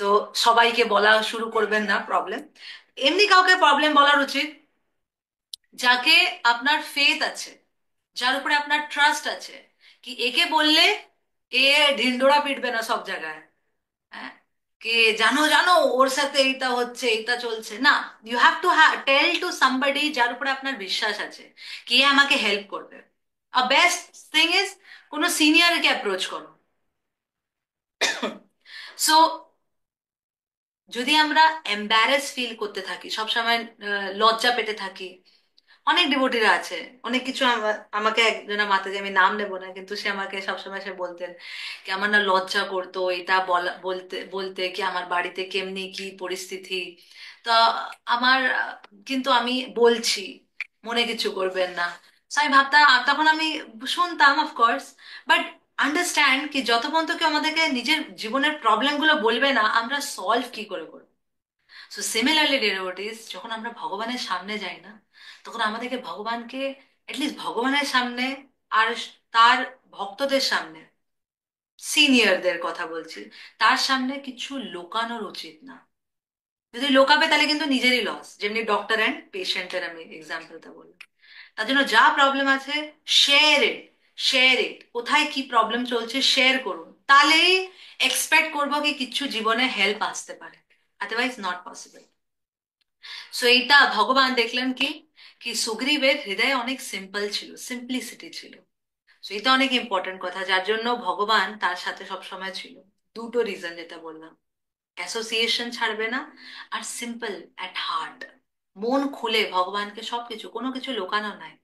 তো সবাইকে বলা শুরু করবেন না প্রবলেম। এমনি কাউকে প্রবলেম বলার উচিত যাকে আপনার ফেথ আছে, যার উপরে আপনার ট্রাস্ট আছে, কি একে বললে এ ঢিন্ডোরা পিটবে না সব জায়গায়। হ্যাঁ, কে জানো জানো ওর সাথে এইটা হচ্ছে এইটা চলছে না। You have to tell to somebody যার উপরে আপনার বিশ্বাস আছে, কে আমাকে হেল্প করবে। আর বেস্ট থিং ইজ কোনো সিনিয়রকে অ্যাপ্রোচ করো। সো যদি আমরা এম্বারেস ফিল করতে থাকি সবসময়, লজ্জা পেতে থাকি, অনেক ডিভোটিরা আছে, অনেক কিছু আমাকে একজনের মাতাজি, আমি নাম নেবো না, কিন্তু সে আমাকে সবসময় সে বলতেন কি আমার না লজ্জা করতো এটা বলা, বলতে বলতে কি আমার বাড়িতে কেমনি কি পরিস্থিতি। তা আমার কিন্তু আমি বলছি, মনে কিছু করবেন না। So আমি ভাবতাম, তখন আমি শুনতাম অফকোর্স, বাট আন্ডারস্ট্যান্ড কি যত পর্যন্ত কেউ আমাদেরকে নিজের জীবনের প্রবলেম গুলো বলবে না, আমরা সলভ কি করে করবো। সো সিমিলারলি ডিভোটিস, যখন আমরা ভগবানের সামনে যাই না, তখন আমাদেরকে ভগবানকে অ্যাটলিস্ট ভগবানের সামনে আর তার ভক্তদের সামনে, সিনিয়রদের কথা বলছি, তার সামনে কিছু লোকানোর উচিত না। যদি লোকাবে তাহলে কিন্তু নিজেরই লস, যেমনি ডক্টর অ্যান্ড পেশেন্টের আমি এক্সাম্পলটা বললাম। তার জন্য যা প্রবলেম আছে, শেয়ার ইট, শেয়ার ইট, কোথায় কি প্রবলেম চলছে শেয়ার করুন, তাহলেই এক্সপেক্ট করবো কি কিছু জীবনে হেল্প আসতে পারে, আদারওয়াইজ নট পসিবল। সো এইটা ভগবান দেখলেন কি, কি সুগ্রীবের হৃদয় অনেক সিম্পল ছিল, সিম্পলিসিটি ছিল। সো এটা অনেক ইম্পর্টেন্ট কথা, যার জন্য ভগবান তার সাথে সবসময় ছিল। দুটো রিজন যেটা বললাম, অ্যাসোসিয়েশন ছাড়বে না, আর সিম্পল অ্যাট হার্ট, মন খুলে ভগবানকে সবকিছু, কোনো কিছু লোকানো নাই।